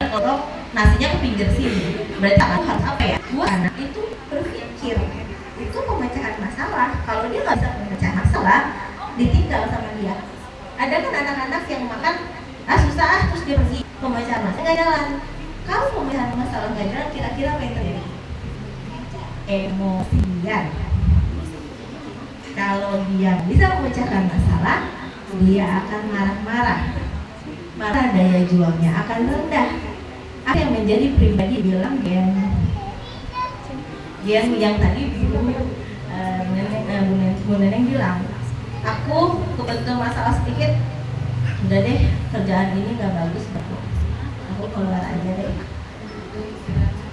kalau nasinya ke pinggir sini, berarti harus apa ya? Buat anak itu berpikir, itu pemecahan masalah. Kalau dia nggak bisa memecah masalah, ditinggal sama dia. Ada kan anak-anak yang makan susah terus dia pergi, pemecahan masalah nggak jalan. Kalau pemecahan masalah nggak jalan, kira-kira apa yang terjadi? Emosian. Kalau dia bisa memecahkan masalah, dia akan marah-marah. Marah, daya juangnya akan rendah. Apa yang menjadi pribadi bilang Gen yang tadi Bu Neneng bilang, aku kebetulan masalah sedikit, udah deh kerjaan ini nggak bagus, aku keluar aja deh.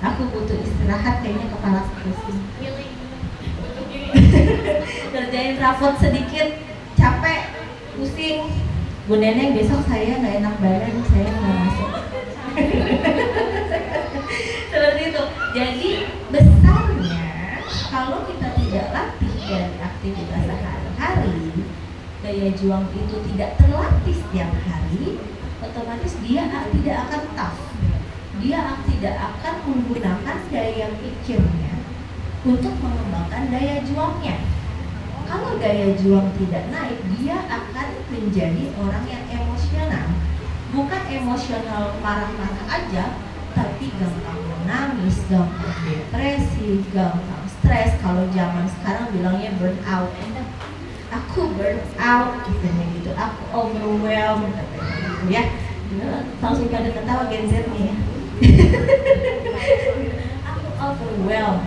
Aku butuh istirahat, kayaknya kepala pusing. Kerjain rapot sedikit, capek, pusing. Bu Neneng, besok saya nggak enak badan, saya nggak masuk. Seperti itu. Jadi besarnya kalau kita tidak latih dari aktivitas sehari-hari, daya juang itu tidak terlatih setiap hari, otomatis dia tidak akan tough. Dia tidak akan menggunakan daya pikirnya untuk mengembangkan daya juangnya. Kalau daya juang tidak naik, dia akan menjadi orang yang emosional. Bukan emosional marah-marah aja, tapi gampang menangis, gampang depresi, gampang stres. Kalau zaman sekarang bilangnya burn out. Aku burn out, gitu. Aku overwhelmed, gitu ya. Langsung pada ketawa Gen Z nih ya. Aku overwhelmed,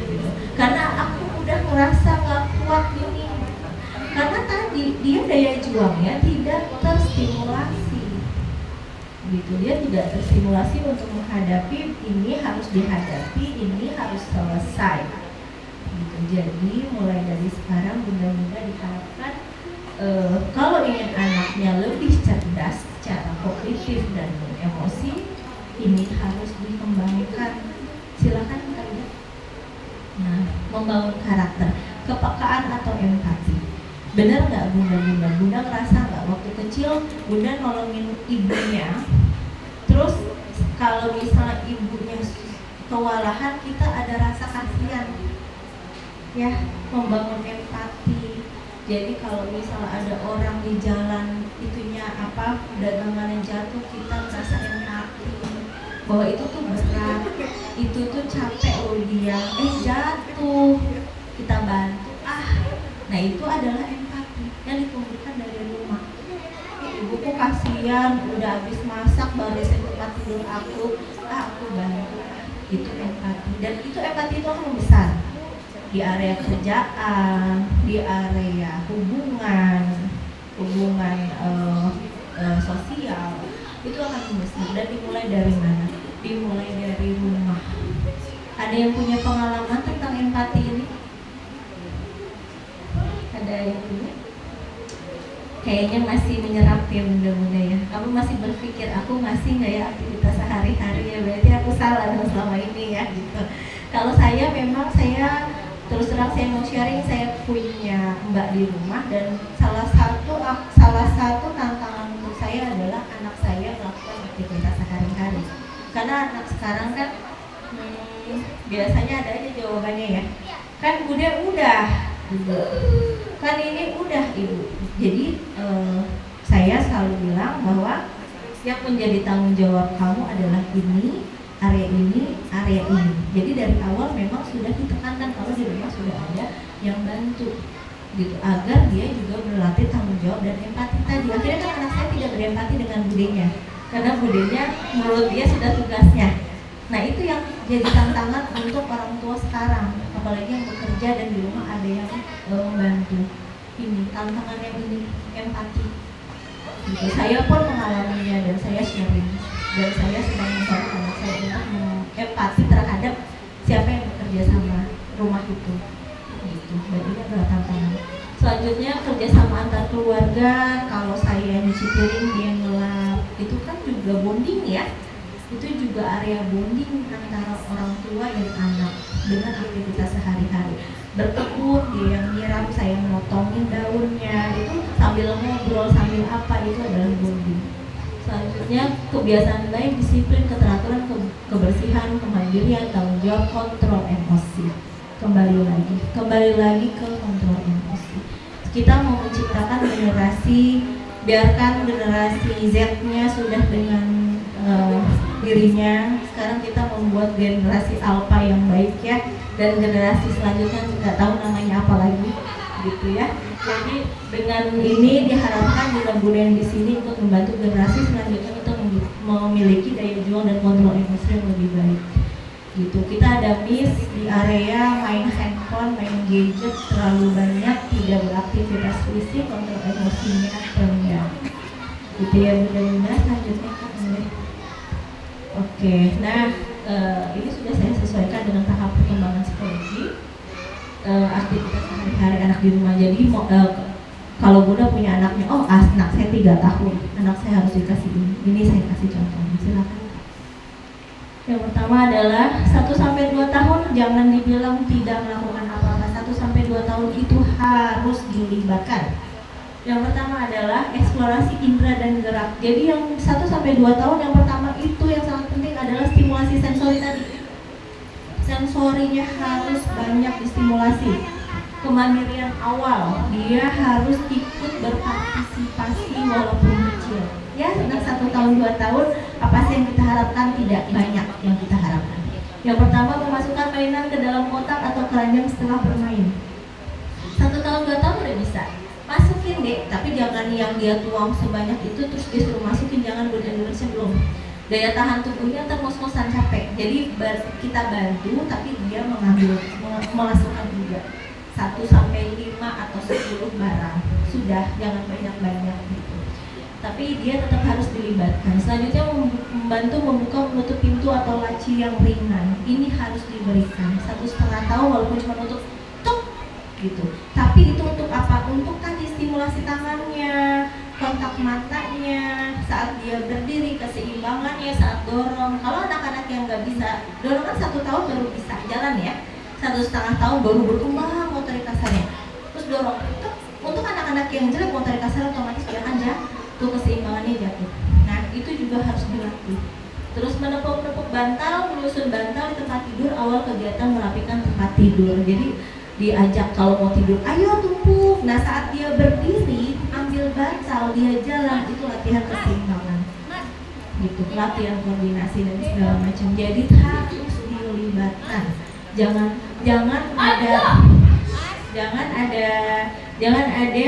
gitu. Karena aku udah ngerasa gak kuat ini. Karena tadi dia daya juangnya tidak terstimulasi, gitu. Dia tidak terstimulasi untuk menghadapi ini, harus dihadapi, ini harus selesai, gitu. Jadi mulai dari sekarang bunda-bunda diharapkan kalau ingin anaknya lebih cerdas secara kognitif dan emosi, ini harus dikembangkan. Silakan kalian. Nah, membangun karakter, kepekaan atau empati. Benar nggak bunda-bunda? Bunda ngerasa nggak waktu kecil bunda nolongin ibunya, terus kalau misalnya ibunya kewalahan, kita ada rasa kasihan, ya, membangun empati. Jadi kalau misalnya ada orang di jalan itunya apa dagangan yang jatuh, kita merasa empati bahwa itu tuh berat, itu tuh capek loh dia, jatuh, kita bantu. Nah itu adalah empati yang ditumbuhkan dari rumah. Ibuku kasihan, udah habis masak barisin tempat tidur aku bantu. Itu empati, dan itu empati itu akan besar di area kerjaan, di area hubungan sosial, itu akan besar. Dan dimulai dari mana? Dimulai dari rumah. Ada yang punya pengalaman tentang empati ini? Ada yang punya? Kayaknya masih menyerap ya bunda-bunda ya. Kamu masih berpikir, aku masih nggak ya aktivitas sehari-hari ya, berarti aku salah dong selama ini ya gitu. Kalau saya memang terus terang saya mau sharing, saya punya mbak di rumah, dan salah satu tantangan untuk saya adalah anak saya melakukan aktivitas sehari-hari. Karena anak sekarang kan biasanya ada aja jawabannya ya. Kan Bude udah, kan ini udah ibu. Jadi saya selalu bilang bahwa yang menjadi tanggung jawab kamu adalah ini, area ini, area ini. Jadi dari awal memang sudah ditekankan kalau di rumah sudah ada yang bantu, gitu, agar dia juga berlatih tanggung jawab dan empati tadi. Akhirnya kan anak saya tidak berempati dengan budenya, karena budenya menurut dia sudah tugasnya. Nah itu yang jadi tantangan untuk orang tua sekarang, apalagi yang bekerja dan di rumah ada yang membantu. Ini tantangannya, ini empati, gitu. Saya pun mengalaminya dan saya sharing, dan saya sedang membantu anak saya untuk empati terhadap siapa yang bekerja sama rumah itu, gitu. Dan ini adalah tantangan. Selanjutnya kerjasama antar keluarga. Kalau saya nyuci piring dia ngelap, itu kan juga bonding ya. Itu juga area bonding antara orang tua dan anak dengan aktivitas sehari-hari. Berkebun, dia yang nyiram, saya motongin daunnya, itu sambil ngobrol, sambil apa, itu adalah bonding. Selanjutnya kebiasaan baik, disiplin, keteraturan, kebersihan, kemandirian, tanggung jawab, kontrol emosi. Kembali lagi ke kontrol emosi. Kita mau menciptakan generasi, biarkan generasi Z-nya sudah dengan dirinya. Sekarang kita membuat generasi alpha yang baik ya, dan generasi selanjutnya nggak tahu namanya apa lagi, gitu ya. Jadi dengan ini diharapkan mudah-mudahan di sini untuk membantu generasi selanjutnya untuk memiliki daya juang dan kontrol emosi yang lebih baik. Gitu. Kita ada miss di area main handphone, main gadget terlalu banyak, tidak beraktivitas fisik, kontrol emosinya rendah. Gitu ya Bunda. Selanjutnya Oke, nah ini sudah saya sesuaikan dengan tahap perkembangan psikologi. Aktivitas sehari-hari anak di rumah. Jadi kalau Bunda punya anaknya, oh anak saya 3 tahun, anak saya harus dikasih ini saya kasih contoh. Silakan. Yang pertama adalah 1-2 tahun jangan dibilang tidak melakukan apa-apa. 1-2 tahun itu harus dilibatkan. Yang pertama adalah eksplorasi indera dan gerak. Jadi yang 1-2 tahun yang pertama itu yang sangat penting adalah stimulasi sensori tadi. Sensorinya harus banyak distimulasi. Kemandirian awal, dia harus ikut berpartisipasi walaupun kecil. Ya, sudah 1 tahun 2 tahun, apa sih yang kita harapkan? Tidak banyak yang kita harapkan. Yang pertama, memasukkan mainan ke dalam kotak atau keranjang setelah bermain. 1 tahun 2 tahun udah bisa. Masukin deh, tapi jangan yang dia tuang sebanyak itu terus dia suruh masukin, jangan berjam-jam belum. Daya tahan tubuhnya termos-mosan capek. Jadi kita bantu, tapi dia memasukkan juga 1-5 atau 10 barang. Sudah, jangan banyak-banyak gitu. Tapi dia tetap harus dilibatkan. Selanjutnya membantu membuka menutup pintu atau laci yang ringan. Ini harus diberikan 1,5 tahun walaupun cuma untuk gitu. Tapi itu untuk apa? Untuk tadi stimulasi tangannya, kontak matanya, saat dia berdiri, keseimbangannya, saat dorong. Kalau anak-anak yang nggak bisa dorong kan 1 tahun baru bisa jalan ya, 1,5 tahun baru berkembang motorik kasarnya. Terus dorong. Untuk anak-anak yang jelek motorik kasar otomatis jangan tuh keseimbangannya jatuh. Nah itu juga harus dilatih. Terus menepuk-nepuk bantal, menyusun bantal di tempat tidur awal kegiatan merapikan tempat tidur. Jadi diajak kalau mau tidur, ayo tumpuk. Nah saat dia berdiri, ambil bantal, dia jalan, itu latihan keseimbangan. Gitu, latihan koordinasi dan segala macam. Jadi harus dilibatkan. Jangan ada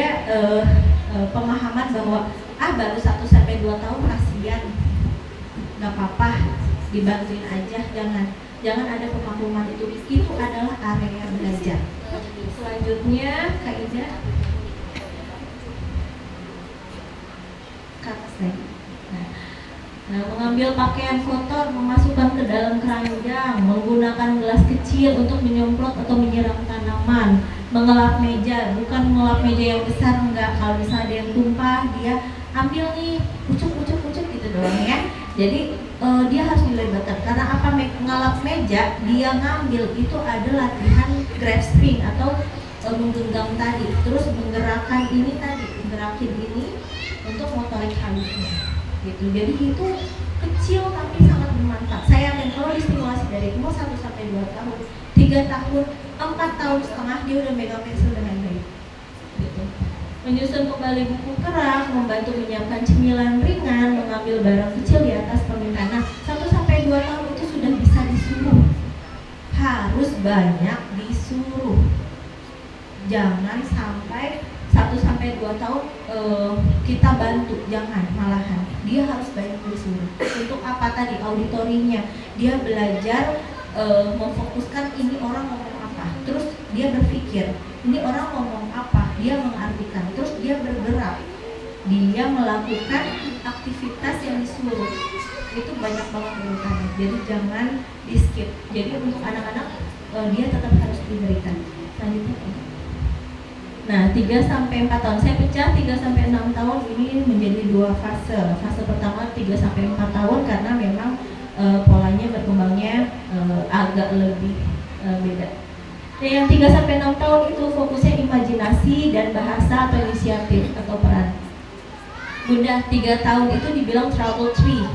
pemahaman bahwa baru 1-2 tahun kasihan, nggak apa-apa, dibantuin aja. Jangan ada pemahaman itu adalah area belajar. Selanjutnya kaidah ke atas lagi. Nah, mengambil pakaian kotor, memasukkan ke dalam keranjang, menggunakan gelas kecil untuk menyemprot atau menyiram tanaman, mengelap meja, bukan mengelap meja yang besar, enggak. Kalau misalnya ada yang tumpah, dia ambil nih, ucuk gitu doang ya. Jadi dia harus dilibatkan karena apa? Mengelap meja, dia ngambil itu ada latihan grasping atau menggenggam tadi, terus menggerakkan ini tadi, gerakin ini untuk motorik halusnya gitu. Jadi itu kecil tapi sangat bermanfaat. Saya yakin kalau distimulasi dari umur 1-2 tahun, 3 tahun, 4 tahun setengah dia udah megang pensil dengan baik gitu. Menyusun kembali buku keras, membantu menyiapkan cemilan ringan, mengambil barang kecil di atas permintaan. Nah, 1-2 tahun itu sudah bisa disuruh. Harus banyak disuruh. Jangan sampai 1-2 tahun kita bantu, jangan, malahan dia harus banyak disuruh. Untuk apa tadi? Auditorinya. Dia belajar memfokuskan ini orang ngomong apa. Terus dia berpikir, ini orang ngomong apa, dia mengartikan. Terus dia bergerak, dia melakukan aktivitas yang disuruh. Itu banyak banget urutannya. Jadi jangan di skip. Jadi untuk anak-anak dia tetap harus diberikan. Selanjutnya. Nah, 3-4 tahun saya pecah 3-6 tahun ini menjadi 2 fase. Fase pertama 3-4 tahun karena memang polanya berkembangnya agak lebih beda. Nah, yang 3-6 tahun itu fokusnya imajinasi dan bahasa atau inisiatif atau peran. Bunda 3 tahun itu dibilang trouble tree.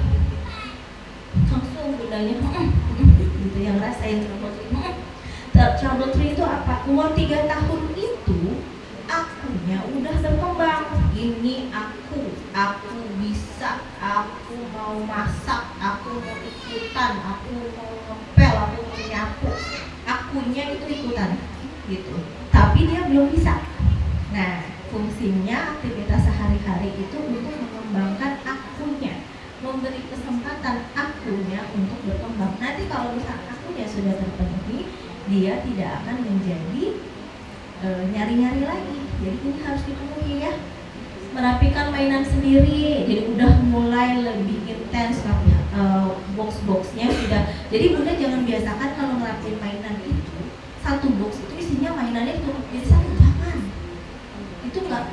Langsung bundanya gitu yang rasain trouble tree. Trouble tree itu apa? Umur 3 tahun itu akunya udah berkembang. Ini aku bisa, aku mau masak, aku mau ikutan, aku mau ngepel, aku mau nyapu. Akunya itu ikutan gitu. Tapi dia belum bisa. Nah, fungsinya aktivitas sehari-hari itu untuk mengembangkan akunya, memberi kesempatan akunya untuk berkembang. Nanti kalau misalnya akunya sudah terpenuhi, dia tidak akan menjadi nyari-nyari lagi. Jadi ini harus dipenuhi ya. Merapikan mainan sendiri, jadi udah mulai lebih intens box-boxnya sudah. Jadi Bunda jangan biasakan kalau ngerapin mainan itu satu box itu isinya mainannya itu jadi satu, jangan. Itu enggak,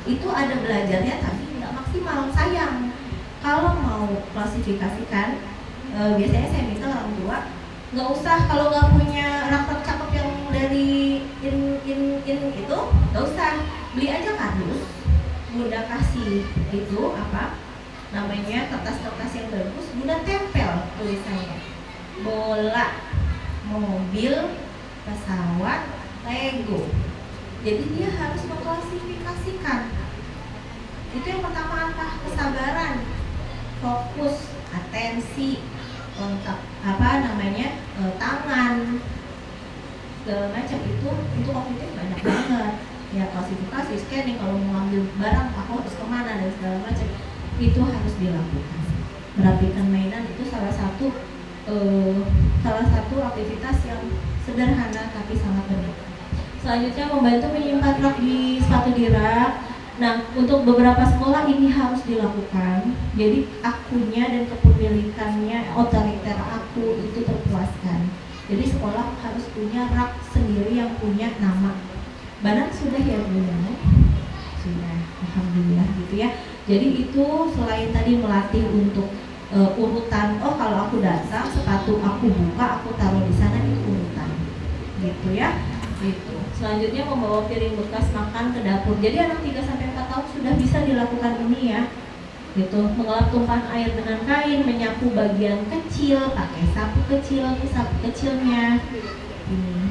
itu ada belajarnya tapi nggak maksimal, sayang. Kalau mau klasifikasikan, biasanya saya minta orang tua nggak usah, kalau nggak punya rak cakep yang dari in itu nggak usah, beli aja kardus. Bunda kasih itu apa namanya, kertas-kertas yang bagus, Bunda tempel tulisannya bola, mobil, pesawat, Lego. Jadi dia harus mengklasifikasikan. Itu yang pertama apa? Kesabaran, fokus, atensi, kontak tangan, segala macam itu kognitif banyak banget. Ya klasifikasi, scanning, kalau mau ambil barang aku harus kemana dan segala macam itu harus dilakukan. Merapikan mainan itu salah satu aktivitas yang sederhana tapi sangat bermanfaat. Selanjutnya membantu menyimpan rak di sepatu di rak. Nah, untuk beberapa sekolah ini harus dilakukan. Jadi akunya dan kepemilikannya, otoriter aku itu terpuaskan. Jadi sekolah harus punya rak sendiri yang punya nama. Banan sudah ya Bu? Sudah, alhamdulillah gitu ya. Jadi itu selain tadi melatih untuk urutan, oh kalau aku datang sepatu aku buka, aku taruh di sana, itu urutan, gitu ya. Gitu. Selanjutnya membawa piring bekas makan ke dapur. Jadi anak 3-4 tahun sudah bisa dilakukan ini ya. Gitu. Mengelap tumpahan air dengan kain, menyapu bagian kecil pakai sapu kecil, sapu kecilnya. Ini.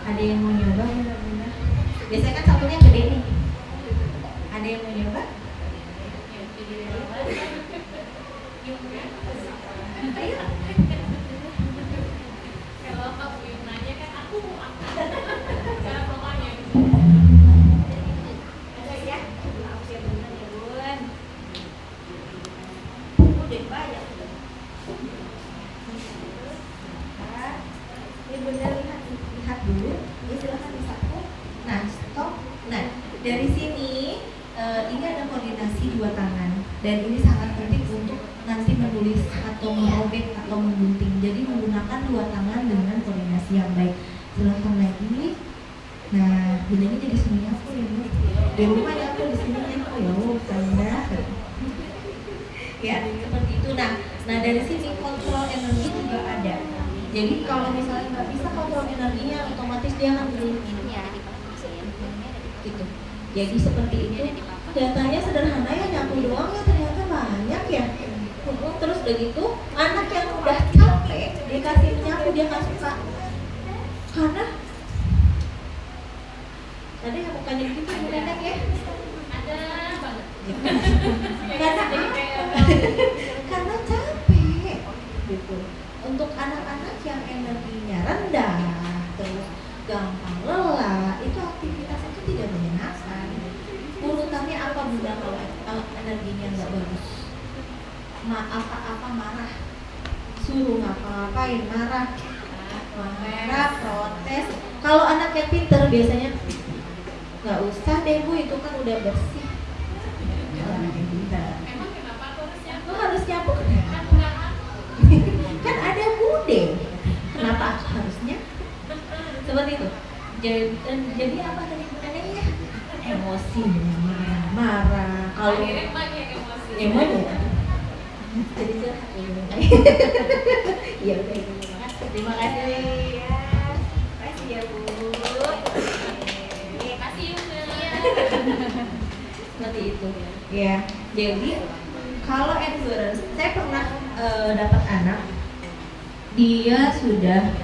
Ada yang mau nyoba benar-benar? Biasanya kan sapunya gede nih. Ada yang mau nyoba? Ayo. Kalau kamu nanya kan aku mau angkat. Cara pokoknya. Ada ya? Maaf ya benar ya Bun. Udah banyak. Ini Bunda lihat dulu. Ya silakan disapu. Nah stop. Nah dari sini ini ada koordinasi dua tangan dan ini sangat penting untuk nanti menulis atau merobek atau menggunting. Jadi menggunakan dua tangan dengan koordinasi yang baik. Silakan lagi. Nah, Bundanya jadi sini aku ya Bu. Di rumah ya aku di sini aku ya Bunda. Ya seperti itu. Nah dari sini kontrol energi juga ada. Jadi kalau misalnya nggak bisa kontrol energinya, otomatis dia akan berhenti. Gitu. Jadi seperti itu. Kelihatannya sederhana ya, nyapu doang ya, ternyata banyak ya. Terus udah gitu, anak yang udah capek dikasih nyapu dia nggak suka. Karena ada yang mukanya gitu enak ya. Ada banget. Karena capek. Gitu. Untuk anak-anak yang energinya rendah, terus gampang lelah, itu aktivitas itu tidak menyenangkan. Urutannya apa Bunda kalau energinya nggak bagus? Apa-apa marah, suruh ngapa-ngapain marah, protes. Kalau anak yang pinter biasanya nggak usah deh Bu, itu kan udah bersih. Emang kenapa aku harus nyapu? Lo harus nyapu Kan bukan aku. kan ada bude. Kenapa aku harusnya? Seperti itu. Jadi apa tadi pertanyaannya? Emosi, marah. Kalau Akhirnya banyak emosi. emosi jadi curhat ya udah terima kasih ya. Kasih ya Bu. Kasih Yuna. Seperti itu ya. Jadi kalau endurance, saya pernah dapat anak, dia sudah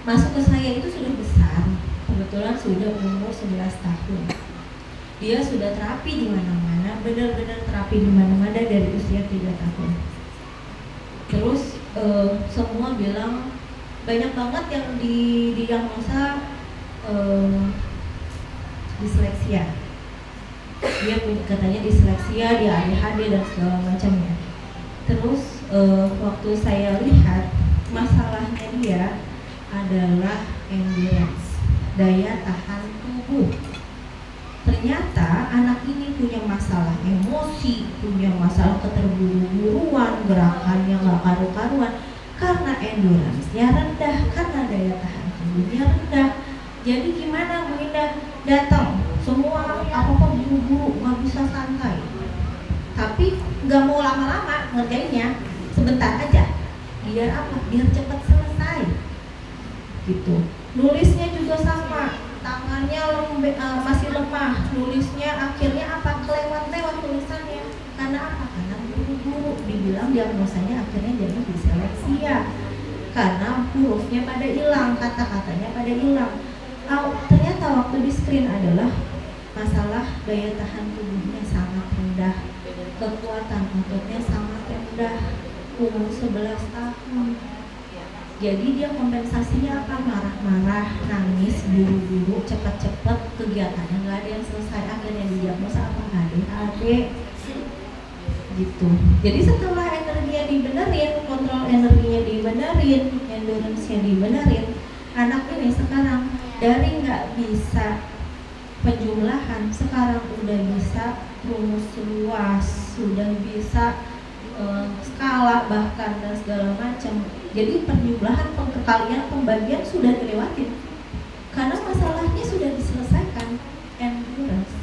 masuk ke saya itu sudah besar, kebetulan sudah umur 11 tahun. Dia sudah terapi di mana-mana, benar-benar terapi di mana-mana dari usia 3 tahun. Terus semua bilang banyak banget yang didiagnosa disleksia. Dia punya katanya disleksia, dia ADHD dan segala macamnya. Terus waktu saya lihat masalahnya dia adalah endurance, daya tahan tubuh. Ternyata anak ini punya masalah emosi, punya masalah keterburu-buruan, gerakannya nggak karu-karuan karena endurance-nya rendah, karena daya tahan tubuhnya rendah. Jadi gimana Bu Indah? Datang semua apa-apa buru-buru, nggak bisa santai. Tapi nggak mau lama-lama ngerjainnya, sebentar aja. Biar apa? Biar cepat selesai. Gitu. Nulisnya juga sama, tangannya masih lemah, nulisnya akhirnya apa? Kelewat-lewat tulisannya. Karena apa? Karena buru-buru. Dibilang diagnosanya akhirnya jadi disleksia. Karena hurufnya pada hilang, kata-katanya pada hilang. Ternyata waktu di screen adalah masalah daya tahan tubuhnya sangat rendah, kekuatan ototnya sangat rendah, umur 11 tahun. Jadi dia kompensasinya apa? Marah-marah, nangis, buru-buru, cepat-cepat, kegiatannya nggak ada yang selesai. Akhirnya didiagnosa apa? ADHD gitu. Jadi setelah energinya dibenerin, kontrol energinya dibenerin, endurance-nya dibenerin, anak ini sekarang dari nggak bisa penjumlahan, sekarang udah bisa rumus luas, sudah bisa skala bahkan dan segala macam. Jadi penjumlahan, pengkalian, pembagian sudah dilewatin karena masalahnya sudah diselesaikan. Endurance,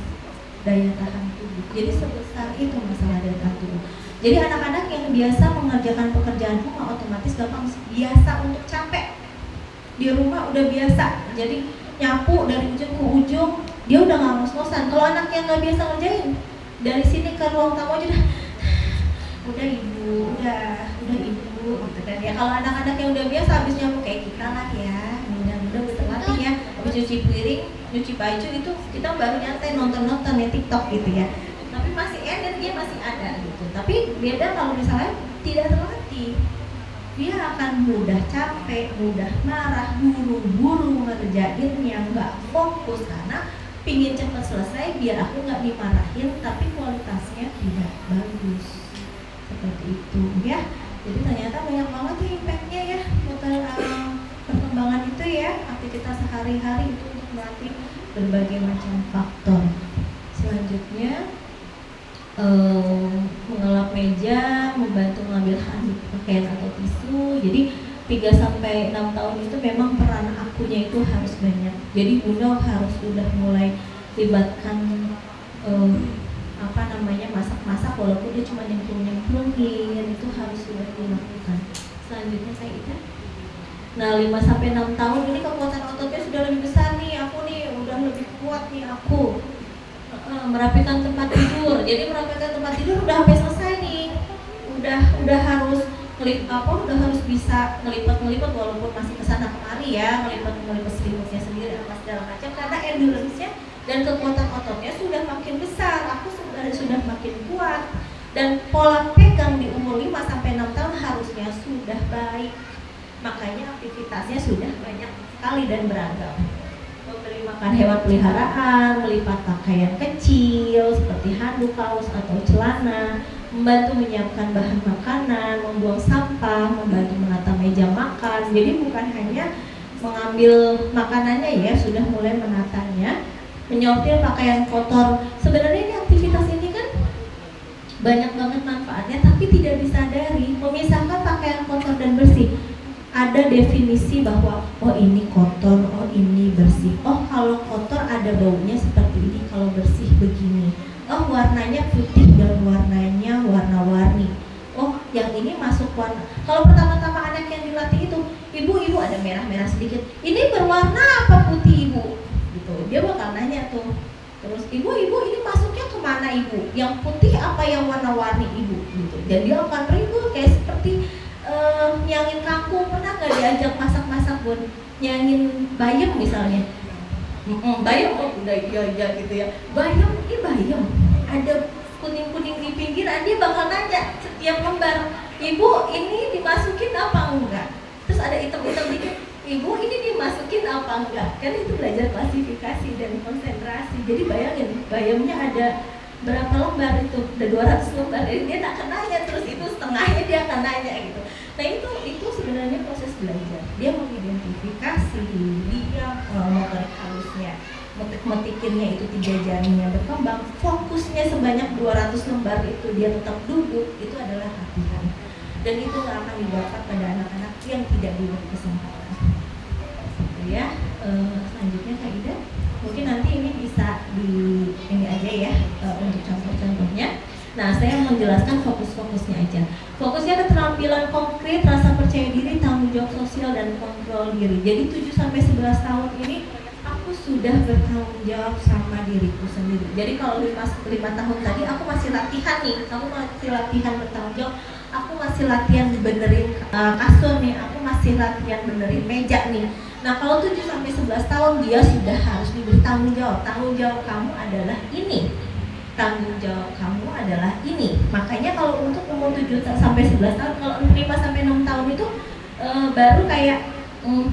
daya tahan tubuh. Jadi sebesar itu masalah daya tahan tubuh. Jadi anak-anak yang biasa mengerjakan pekerjaan rumah otomatis gampang biasa untuk capek. Di rumah udah biasa, jadi nyapu dari ujung ke ujung dia udah nggak ngos-ngosan. Kalau anak yang nggak biasa ngerjain, dari sini ke ruang tamu aja udah ibu, udah ibu gitu kan ya. Kalau anak-anak yang udah biasa habis nyapu kayak kita lah ya, mudah-mudahan betul latih ya, habis cuci piring, nyuci baju itu kita baru nyantai nonton ya TikTok gitu ya. Tapi masih energinya masih ada gitu. Tapi beda kalau misalnya tidak terlatih, dia akan mudah capek, mudah marah, buru-buru ngerjainnya, nggak fokus karena pingin cepat selesai biar aku nggak dimarahin, tapi kualitasnya tidak bagus. Seperti itu ya. Jadi ternyata banyak banget ya impact-nya ya perkembangan itu ya, aktivitas sehari-hari itu untuk melatih berbagai macam faktor. Selanjutnya mengelap meja, membantu mengambil handuk pakaian atau tisu. Jadi 3-6 tahun itu memang peran akunya itu harus banyak. Jadi Bunda harus sudah mulai libatkan masak-masak walaupun dia cuma nyemplung-nyemplungin, itu harus sudah dilakukan. Selanjutnya saya Ida. Nah 5-6 tahun ini kekuatan ototnya sudah lebih besar nih, aku nih udah lebih kuat nih aku. Merapikan tempat tidur. Jadi merapikan tempat tidur udah sampai selesai nih. Udah harus udah harus bisa ngelipat walaupun masih kesana kemari ya, ngelipat selimutnya sendiri apa segala macam karena endurance-nya dan kekuatan ototnya sudah makin besar. Aku sebenarnya sudah makin kuat dan pola pegang di umur 5-6 tahun harusnya sudah baik. Makanya aktivitasnya sudah banyak sekali dan beragam. Memberi makan hewan peliharaan, melipat pakaian kecil seperti handuk, kaos atau celana, membantu menyiapkan bahan makanan, membuang sampah, membantu menata meja makan. Jadi bukan hanya mengambil makanannya ya, sudah mulai menatanya, menyortir pakaian kotor. Sebenarnya ini aktivitas ini kan banyak banget manfaatnya, tapi tidak disadari. Memisahkan pakaian kotor dan bersih. Ada definisi bahwa oh ini kotor, oh ini bersih. Oh kalau kotor ada baunya seperti ini, kalau bersih begini. Oh warnanya putih dan warnanya warna-warni. Oh yang ini masuk warna. Kalau pertama-tama anak yang dilatih itu, ibu ada merah-merah sedikit. Ini berwarna apa putih ibu? Gitu. Dia bakal nanya tuh. Terus ibu ini masuknya ke mana ibu, yang putih apa yang warna-warni ibu gitu. Dan dia akan ribut kayak seperti nyangin kangkung. Pernah nggak diajak masak-masak buat nyangin bayam misalnya? Bayam, oh udah iya gitu ya. Bayam, ini bayam ada kuning-kuning di pinggiran, dia bakal nanya setiap lembar, ibu ini dimasukin apa enggak? Terus ada hitam-hitam dikit, ibu ini dimasukin apa enggak? Kan itu belajar klasifikasi dan konsentrasi. Jadi bayangin, bayamnya ada berapa lembar itu? Ada 200 lembar, jadi dia tak akan nanya, terus itu setengahnya dia akan nanya gitu. Nah itu sebenarnya proses belajar. Dia mengidentifikasi, dia motorik halusnya, metikinnya itu 3 jarinya berkembang, fokusnya sebanyak 200 lembar itu dia tetap duduk, itu adalah latihan. Dan itu nggak akan didapat pada anak-anak yang tidak diberi kesempatan. Ya, selanjutnya Kak Ida, mungkin nanti ini bisa di ini aja ya untuk contoh-contohnya. Nah, saya menjelaskan fokus-fokusnya aja. Fokusnya keterampilan konkret, rasa percaya diri, tanggung jawab sosial, dan kontrol diri. Jadi 7-11 tahun ini aku sudah bertanggung jawab sama diriku sendiri. Jadi kalau 5 tahun tadi aku masih latihan nih, aku masih latihan bertanggung jawab, aku masih latihan benerin kasur nih, aku masih latihan benerin meja nih. Nah kalau 7-11 tahun dia sudah harus diberi tanggung jawab. Tanggung jawab kamu adalah ini, tanggung jawab kamu adalah ini. Makanya kalau untuk umur 7-11 tahun, kalau 5-6 tahun itu baru kayak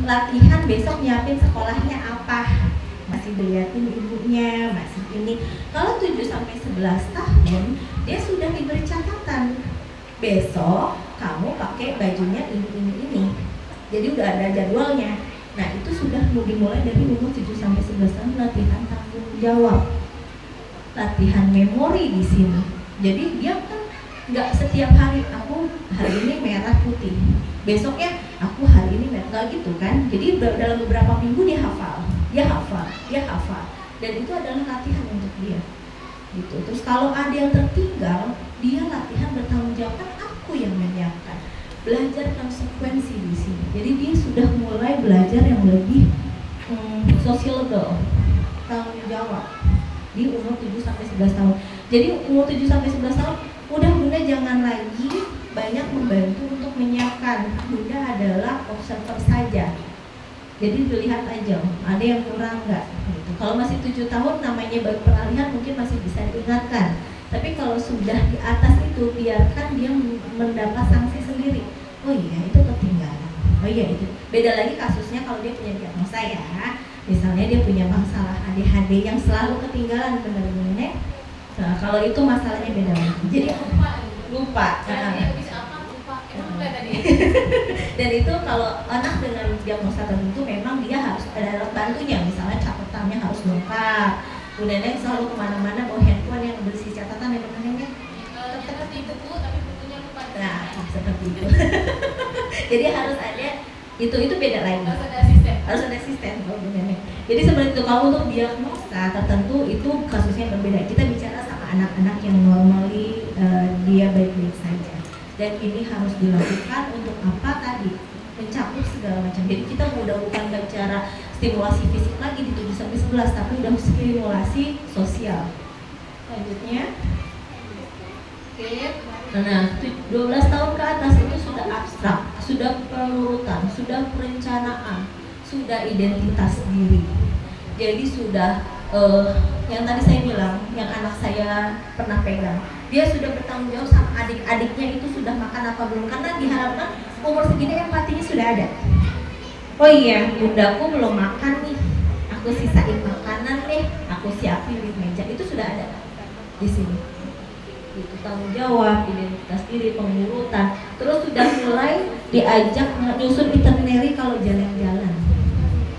latihan besok nyiapin sekolahnya apa, masih diliatin ibunya, masih ini. Kalau 7-11 tahun dia sudah diberi catatan, besok kamu pakai bajunya ini. Jadi udah ada jadwalnya. Nah itu sudah dimulai dari umur 7-11 tahun, latihan tanggung jawab, latihan memori di sini. Jadi dia kan nggak setiap hari aku hari ini merah putih, besoknya aku hari ini merah, nggak gitu kan. Jadi dalam beberapa minggu dia hafal, dan itu adalah latihan untuk dia gitu. Terus kalau ada yang tertinggal, dia latihan bertanggung jawab, kan aku yang menyiapkan, belajar konsekuensi di sini. Jadi dia sudah mulai belajar yang lebih sociable, tanggung jawab di umur 7-11 tahun. Jadi umur 7-11 tahun udah Bunda jangan lagi banyak membantu untuk menyiapkan. Bunda adalah observer saja. Jadi dilihat aja ada yang kurang nggak gitu. Kalau masih 7 tahun namanya baru peralihan mungkin masih bisa diingatkan. Tapi kalau sudah di atas itu biarkan dia mendapat sanksi sendiri. Oh iya itu ketinggalan. Oh iya itu. Beda lagi kasusnya kalau dia punya diagnosa ya. Misalnya dia punya masalah ADHD yang selalu ketinggalan benar-benar. Nah, kalau itu masalahnya beda lagi. Jadi lupa. Dan itu kalau anak dengan diagnosa tertentu memang dia harus ada alat bantunya, misalnya catatannya harus lengkap. Kemudian selalu kemana-mana bawa handphone yang berisi catatan dan lain-lainnya. Seperti buku tapi bukunya lupa. Nah, seperti itu. Jadi harus ada itu beda lagi. Harus ada asisten sebenarnya. Jadi seperti itu. Kalau untuk diagnosa tertentu itu kasusnya berbeda. Kita bicara sama anak-anak yang normally dia baik-baik saja. Dan ini harus dilakukan untuk apa tadi? Mencakup segala macam. Jadi kita udah bukan bicara stimulasi fisik lagi di 7-11, tapi udah stimulasi sosial. Selanjutnya, nah 12 tahun ke atas itu sudah abstrak, sudah penurutan, sudah perencanaan, sudah identitas diri. Jadi sudah yang tadi saya bilang, yang anak saya pernah pegang, dia sudah bertanggung jawab sama adik-adiknya itu sudah makan apa belum, karena diharapkan umur segini empatinya sudah ada. Oh iya, bundaku belum makan nih, aku sisain makanan nih, aku siapin di meja, itu sudah ada di sini. Itu tanggung jawab, identitas diri, pengurutan. Terus sudah mulai diajak nyusun itinerary kalau jalan-jalan.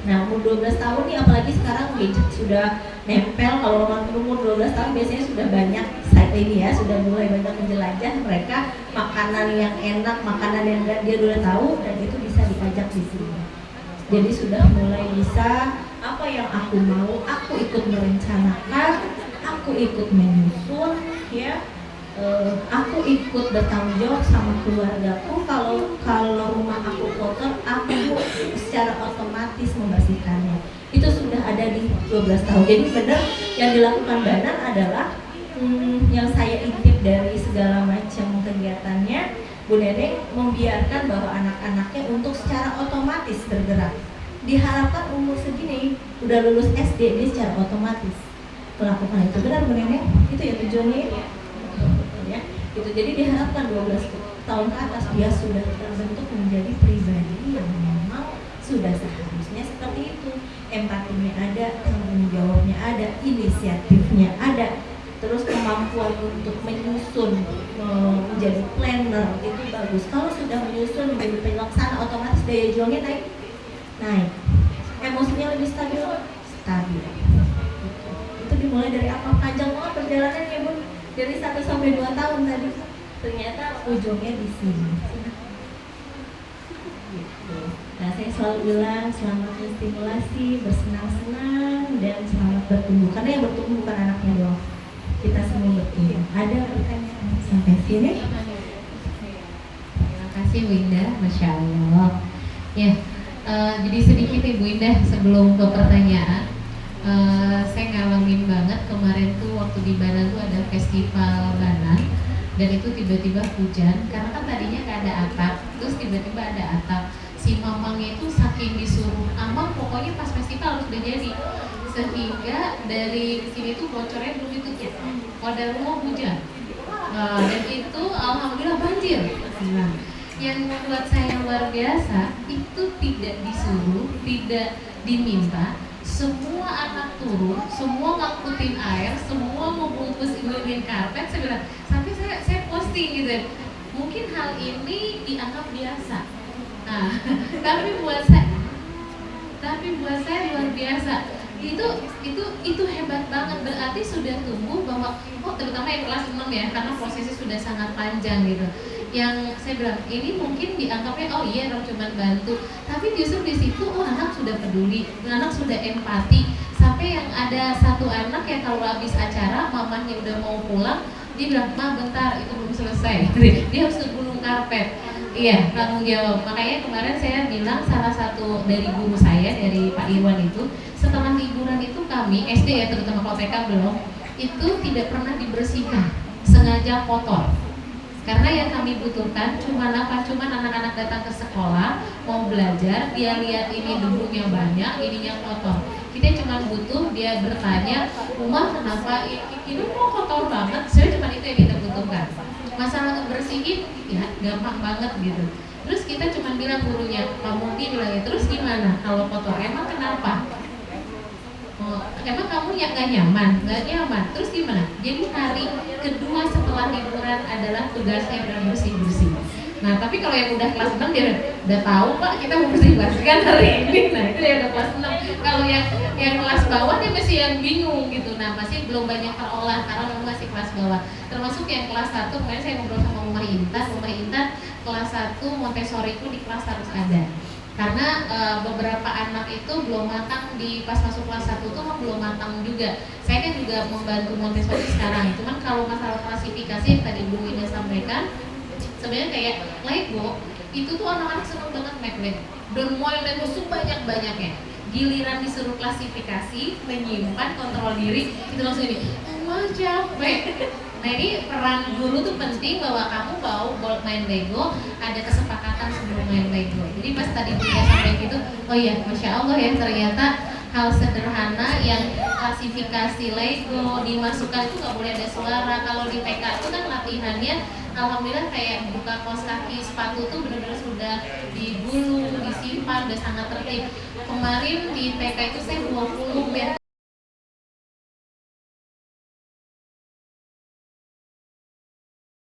Nah, umur 12 tahun nih, apalagi sekarang gadget sudah nempel. Kalau umur 12 tahun biasanya sudah banyak ini ya, sudah mulai banyak menjelajah mereka makanan yang enak, makanan yang dia udah tahu, dan itu bisa diajak di sini. Jadi sudah mulai bisa apa yang aku mau, aku ikut merencanakan, aku ikut menyusun, ya. Aku ikut bertanggung jawab sama keluargaku. Kalau rumah aku kotor, aku secara otomatis membersihkannya. Itu sudah ada di 12 tahun. Jadi benar yang dilakukan Banan adalah yang saya intip dari segala macam kegiatannya, Bu Neneng membiarkan bahwa anak-anaknya untuk secara otomatis bergerak. Diharapkan umur segini udah lulus SD dia secara otomatis melakukan itu. Benar Bu Neneng? Itu ya tujuannya ya. Itu jadi diharapkan 12 tahun ke atas dia sudah terbentuk menjadi pribadi yang memang sudah seharusnya seperti itu. Empatinya ada, tanggung jawabnya ada, inisiatifnya ada, terus kemampuan untuk menyusun, menjadi planner itu bagus. Kalau sudah menyusun menjadi pelaksana, otomatis daya juangnya naik, emosinya lebih stabil. Itu dimulai dari apa? Panjang banget perjalanannya Bun, dari 1 sampai 2 tahun tadi. Ternyata ujungnya di sini. Nah, saya selalu bilang selamat menstimulasi, bersenang-senang, dan selamat bertumbuh. Karena yang bertumbuh bukan anaknya doang, kita semua bertumbuh. Ada pertanyaan sampai sini? Terima kasih Bu Indah, Masya Allah. Ya, jadi sedikit Ibu Indah sebelum ke pertanyaan. Saya ngalamin banget kemarin tuh waktu di Banan tuh ada festival Banan, dan itu tiba-tiba hujan karena kan tadinya nggak ada atap, terus tiba-tiba ada atap. Si mamangnya itu saking disuruh amang pokoknya pas festival harus udah jadi, sehingga dari sini tuh bocornya belum ditutup, pada rumah hujan. Dan itu alhamdulillah banjir. Nah, yang membuat saya luar biasa itu tidak disuruh, tidak diminta, semua anak turun, semua ngangkutin air, semua membungkus ibu-ibuin karpet. Saya bilang, sampai saya posting gitu. Mungkin hal ini dianggap biasa. Nah, tapi buat saya luar biasa. Itu hebat banget, berarti sudah tumbuh bahwa terutama yang kelas 6 ya, karena prosesnya sudah sangat panjang gitu. Yang saya bilang ini mungkin dianggapnya oh iya orang cuma bantu, tapi justru di situ anak sudah peduli, anak sudah empati. Sampai yang ada satu anak yang kalau habis acara mamanya udah mau pulang, dia bilang, "Ma bentar, itu belum selesai." Dia harus gulung karpet. Iya, tanggung jawab. Makanya kemarin saya bilang salah satu dari guru saya, dari Pak Irwan itu, setelah liburan itu kami, SD ya terutama kalau TK belum, itu tidak pernah dibersihkan, sengaja kotor. Karena yang kami butuhkan cuma apa? Cuma anak-anak datang ke sekolah, mau belajar, dia lihat ini debunya banyak, ininya kotor. Kita cuma butuh dia bertanya, "Uma kenapa ini kok kotor banget?" Saya cuma itu yang kita butuhkan. Masalah ngebersihin ya gampang banget gitu. Terus kita cuma bilang gurunya, Pak Muti bilang, terus gimana kalau kotor? Emang kenapa? Oh, emang kamu yang gak nyaman? Gak nyaman. Terus gimana? Jadi hari kedua setelah liburan adalah tugasnya bersih-bersih. Nah, tapi kalau yang udah kelas 6 dia udah tahu Pak, kita mau bersih-bersihkan hari ini. Nah, itu yang udah kelas 6. Kalau yang kelas bawah dia masih yang bingung gitu. Nah, masih belum banyak terolah karena memang masih kelas bawah. Termasuk yang kelas 1, kemarin saya ngobrol sama Rumah Intan kelas 1 Montessori itu di kelas harus ada. Karena beberapa anak itu belum matang pas masuk kelas 1 tuh belum matang juga. Saya kan juga membantu Montessori sekarang. Cuman kalau masalah klasifikasi yang tadi Bu Ina sampaikan, sebenarnya kayak Lego itu tuh anak-anak seneng banget make Lego. Dan mau yang Lego sebanyak-banyaknya. Giliran disuruh klasifikasi, menyimpan, kontrol diri, itu langsung ini, "Wah capek." Nah ini peran guru tuh penting bahwa kamu mau main Lego, ada kesepakatan sebelum main Lego. Jadi pas tadi dia sampai gitu, oh iya Masya Allah ya ternyata hal sederhana yang klasifikasi Lego dimasukkan itu nggak boleh ada suara. Kalau di TK itu kan latihannya alhamdulillah kayak buka kaos kaki sepatu tuh benar-benar sudah digulung, disimpan, udah sangat tertib. Kemarin di TK itu saya 20 meter